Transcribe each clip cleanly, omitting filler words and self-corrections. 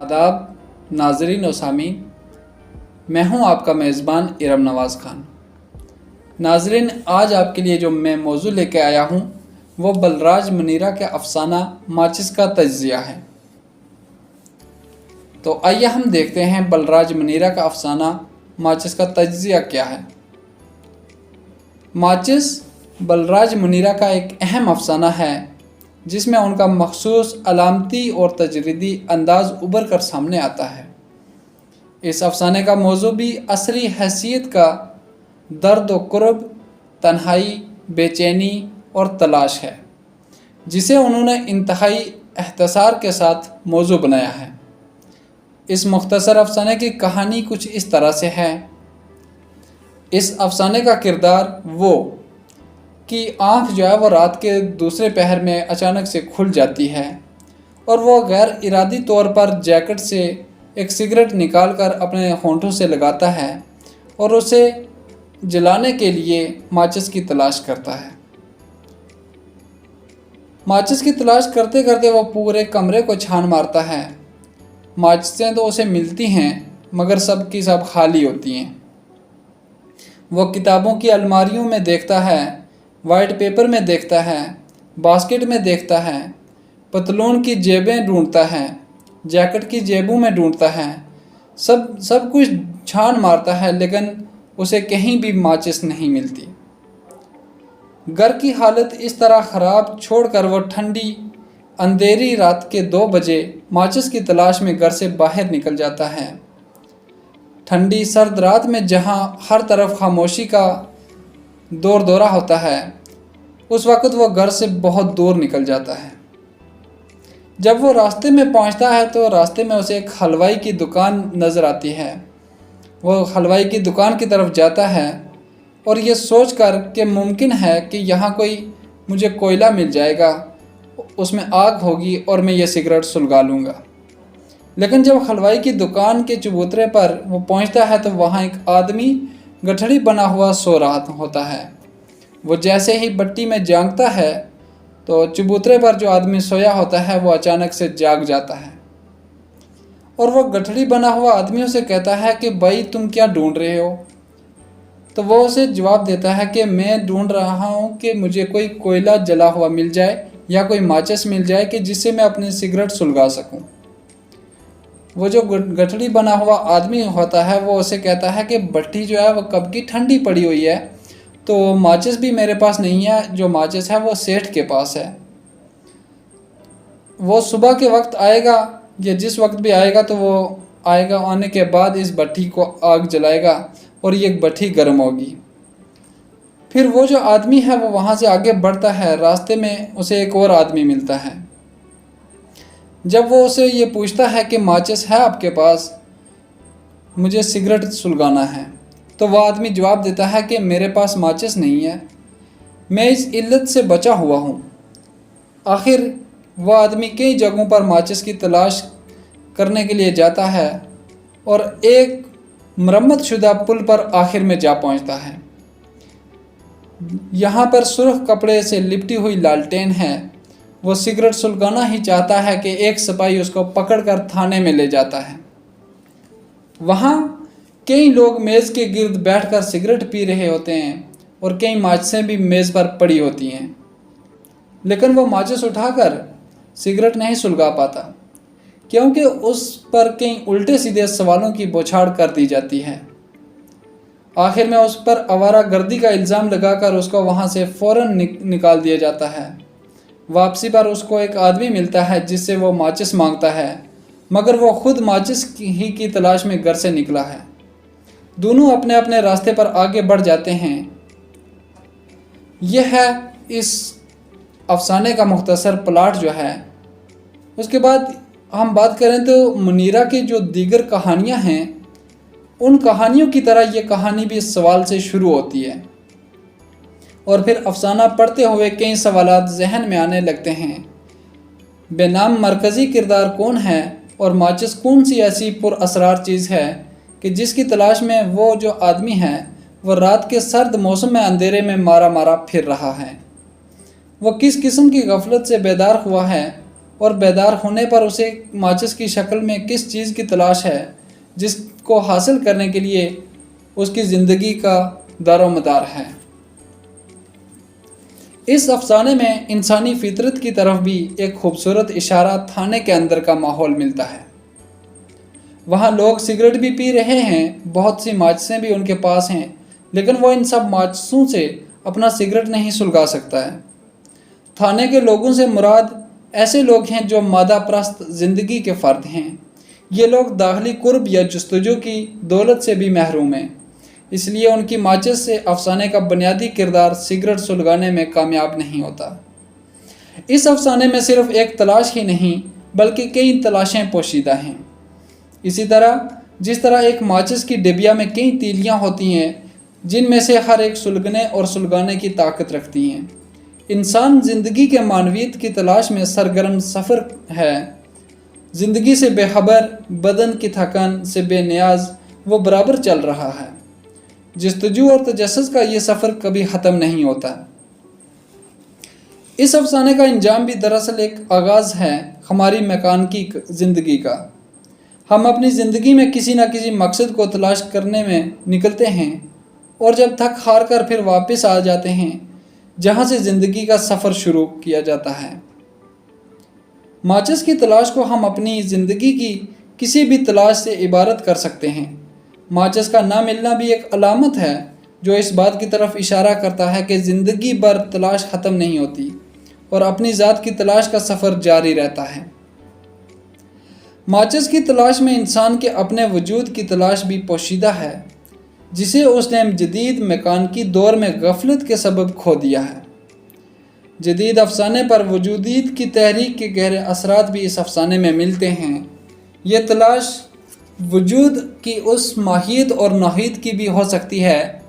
आदाब नाजरीन और सामीन, मैं हूं आपका मेज़बान इरम नवाज़ खान। नाजरीन, आज आपके लिए जो मैं मौजू लेके आया हूं वो बलराज मुनीरा के अफसाना माचिस का तज्ज़िया है। तो आइए हम देखते हैं बलराज मुनीरा का अफसाना माचिस का तज्ज़िया क्या है। माचिस बलराज मुनीरा का एक अहम अफसाना है जिसमें उनका मखसूस अलामती और तजरीदी अंदाज़ उभर कर सामने आता है। इस अफसाने का मौजू भी असरी हैसियत का दर्द व कुर्ब, तन्हाई, बेचैनी और तलाश है, जिसे उन्होंने इंतहाई एहतसार के साथ मौजू बनाया है। इस मुख्तसर अफसाने की कहानी कुछ इस तरह से है। इस अफसाने का किरदार वो कि आँख जो है वो रात के दूसरे पहर में अचानक से खुल जाती है और वो गैर इरादी तौर पर जैकेट से एक सिगरेट निकालकर अपने होंठों से लगाता है और उसे जलाने के लिए माचिस की तलाश करता है। माचिस की तलाश करते करते वो पूरे कमरे को छान मारता है। माचिसें तो उसे मिलती हैं मगर सब की सब खाली होती हैं। वो किताबों की अलमारियों में देखता है, वाइट पेपर में देखता है, बास्केट में देखता है, पतलून की जेबें ढूंढता है, जैकेट की जेबों में ढूंढता है, सब कुछ छान मारता है, लेकिन उसे कहीं भी माचिस नहीं मिलती। घर की हालत इस तरह ख़राब छोड़कर वो ठंडी अंधेरी रात के 2 बजे माचिस की तलाश में घर से बाहर निकल जाता है। ठंडी सर्द रात में जहाँ हर तरफ खामोशी का दौर दौरा होता है, उस वक़्त वो घर से बहुत दूर निकल जाता है। जब वो रास्ते में पहुंचता है तो रास्ते में उसे एक हलवाई की दुकान नज़र आती है। वो हलवाई की दुकान की तरफ जाता है और ये सोचकर कि मुमकिन है कि यहाँ कोई मुझे कोयला मिल जाएगा, उसमें आग होगी और मैं ये सिगरेट सुलगा लूँगा। लेकिन जब हलवाई की दुकान के चबूतरे पर वो पहुँचता है तो वहाँ एक आदमी गठड़ी बना हुआ सो रहा होता है। वो जैसे ही भट्टी में झांकता है तो चबूतरे पर जो आदमी सोया होता है वो अचानक से जाग जाता है और वो गठड़ी बना हुआ आदमी उसे कहता है कि भाई तुम क्या ढूंढ रहे हो। तो वो उसे जवाब देता है कि मैं ढूंढ रहा हूँ कि मुझे कोई कोयला जला हुआ मिल जाए या कोई माचिस मिल जाए कि जिससे मैं अपनी सिगरेट सुलगा सकूँ। वो जो गठड़ी बना हुआ आदमी होता है वो उसे कहता है कि भट्टी जो है वो कब की ठंडी पड़ी हुई है, तो माचिस भी मेरे पास नहीं है, जो माचिस है वो सेठ के पास है। वो सुबह के वक्त आएगा या जिस वक्त भी आएगा तो वो आएगा, आने के बाद इस भट्टी को आग जलाएगा और ये भट्टी गर्म होगी। फिर वो जो आदमी है वो वहाँ से आगे बढ़ता है। रास्ते में उसे एक और आदमी मिलता है। जब वो उसे ये पूछता है कि माचिस है आपके पास, मुझे सिगरेट सुलगाना है, तो वह आदमी जवाब देता है कि मेरे पास माचिस नहीं है, मैं इस इल्लत से बचा हुआ हूँ। आखिर वह आदमी कई जगहों पर माचिस की तलाश करने के लिए जाता है और एक मरम्मत शुदा पुल पर आखिर में जा पहुँचता है। यहाँ पर सुर्ख कपड़े से लिपटी हुई लालटेन है। वो सिगरेट सुलगाना ही चाहता है कि एक सिपाही उसको पकड़कर थाने में ले जाता है। वहाँ कई लोग मेज़ के गिर्द बैठकर सिगरेट पी रहे होते हैं और कई माचिसें भी मेज़ पर पड़ी होती हैं, लेकिन वो माचिस उठाकर सिगरेट नहीं सुलगा पाता क्योंकि उस पर कई उल्टे सीधे सवालों की बौछार कर दी जाती है। आखिर में उस पर आवारागर्दी का इल्ज़ाम लगाकर उसको वहाँ से फ़ौरन निकाल दिया जाता है। वापसी पर उसको एक आदमी मिलता है जिससे वो माचिस मांगता है, मगर वो खुद माचिस ही की तलाश में घर से निकला है। दोनों अपने अपने रास्ते पर आगे बढ़ जाते हैं। यह है इस अफसाने का मुख्तसर प्लाट जो है। उसके बाद हम बात करें तो मुनीरा की जो दीगर कहानियाँ हैं, उन कहानियों की तरह ये कहानी भी इस सवाल से शुरू होती है और फिर अफसाना पढ़ते हुए कई सवालात जहन में आने लगते हैं। बेनाम मरकज़ी किरदार कौन है और माचिस कौन सी ऐसी पुरअसरार चीज़ है कि जिसकी तलाश में वो जो आदमी है वो रात के सर्द मौसम में अंधेरे में मारा मारा फिर रहा है। वो किस किस्म की गफलत से बेदार हुआ है اور بیدار ہونے پر اسے ماچس کی شکل میں کس چیز کی تلاش ہے جس کو حاصل کرنے کے لیے اس کی زندگی کا دار و مدار ہے۔ اس افسانے میں انسانی فطرت کی طرف بھی ایک خوبصورت اشارہ تھانے کے اندر کا ماحول ملتا ہے۔ وہاں لوگ سگریٹ بھی پی رہے ہیں، بہت سی ماچسیں بھی ان کے پاس ہیں، لیکن وہ ان سب ماچسوں سے اپنا سگریٹ نہیں سلگا سکتا ہے۔ تھانے کے لوگوں سے مراد ایسے لوگ ہیں جو مادہ پرست زندگی کے فرد ہیں۔ یہ لوگ داخلی قرب یا جستجو کی دولت سے بھی محروم ہیں، اس لیے ان کی ماچس سے افسانے کا بنیادی کردار سگریٹ سلگانے میں کامیاب نہیں ہوتا۔ اس افسانے میں صرف ایک تلاش ہی نہیں بلکہ کئی تلاشیں پوشیدہ ہیں۔ اسی طرح جس طرح ایک ماچس کی ڈبیا میں کئی تیلیاں ہوتی ہیں جن میں سے ہر ایک سلگنے اور سلگانے کی طاقت رکھتی ہیں، انسان زندگی کے معنویت کی تلاش میں سرگرم سفر ہے۔ زندگی سے بے خبر، بدن کی تھکن سے بے نیاز وہ برابر چل رہا ہے۔ جستجو اور تجسس کا یہ سفر کبھی ختم نہیں ہوتا۔ اس افسانے کا انجام بھی دراصل ایک آغاز ہے ہماری میکانکی زندگی کا۔ ہم اپنی زندگی میں کسی نہ کسی مقصد کو تلاش کرنے میں نکلتے ہیں اور جب تھک ہار کر پھر واپس آ جاتے ہیں جہاں سے زندگی کا سفر شروع کیا جاتا ہے۔ ماچس کی تلاش کو ہم اپنی زندگی کی کسی بھی تلاش سے عبارت کر سکتے ہیں۔ ماچس کا نہ ملنا بھی ایک علامت ہے جو اس بات کی طرف اشارہ کرتا ہے کہ زندگی بھر تلاش ختم نہیں ہوتی اور اپنی ذات کی تلاش کا سفر جاری رہتا ہے۔ ماچس کی تلاش میں انسان کے اپنے وجود کی تلاش بھی پوشیدہ ہے جسے اس نے جدید میکانکی دور میں غفلت کے سبب کھو دیا ہے۔ جدید افسانے پر وجودیت کی تحریک کے گہرے اثرات بھی اس افسانے میں ملتے ہیں۔ یہ تلاش وجود کی اس ماہیت اور نوعیت کی بھی ہو سکتی ہے۔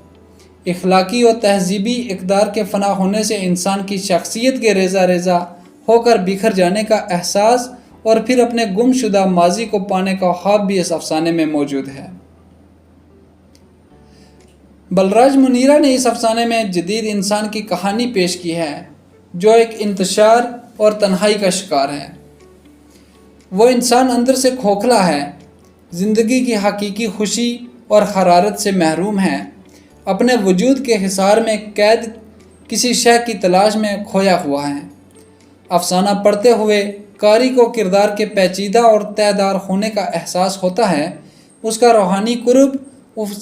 اخلاقی اور تہذیبی اقدار کے فنا ہونے سے انسان کی شخصیت کے ریزہ ریزہ ہو کر بکھر جانے کا احساس اور پھر اپنے گم شدہ ماضی کو پانے کا خواب بھی اس افسانے میں موجود ہے۔ بلراج منیرا نے اس افسانے میں جدید انسان کی کہانی پیش کی ہے جو ایک انتشار اور تنہائی کا شکار ہے۔ وہ انسان اندر سے کھوکھلا ہے، زندگی کی حقیقی خوشی اور حرارت سے محروم ہے، اپنے وجود کے حصار میں قید کسی شے کی تلاش میں کھویا ہوا ہے۔ افسانہ پڑھتے ہوئے قاری کو کردار کے پیچیدہ اور طے دار ہونے کا احساس ہوتا ہے، اس کا روحانی قرب،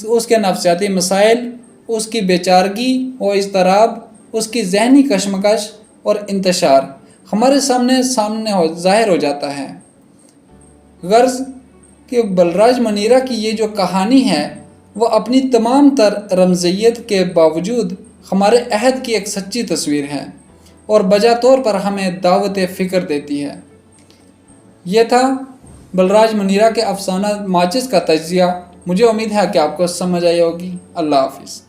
اس کے نفسیاتی مسائل، اس کی بے چارگی و اضطراب، اس کی ذہنی کشمکش اور انتشار ہمارے سامنے ظاہر ہو جاتا ہے۔ غرض کہ بلراج منیرا کی یہ جو کہانی ہے وہ اپنی تمام تر رمزیت کے باوجود ہمارے عہد کی ایک سچی تصویر ہے اور بجا طور پر ہمیں دعوت فکر دیتی ہے۔ یہ تھا بلراج منیرا کے افسانہ ماچس کا تجزیہ۔ مجھے امید ہے کہ آپ کو سمجھ آئی ہوگی۔ اللہ حافظ۔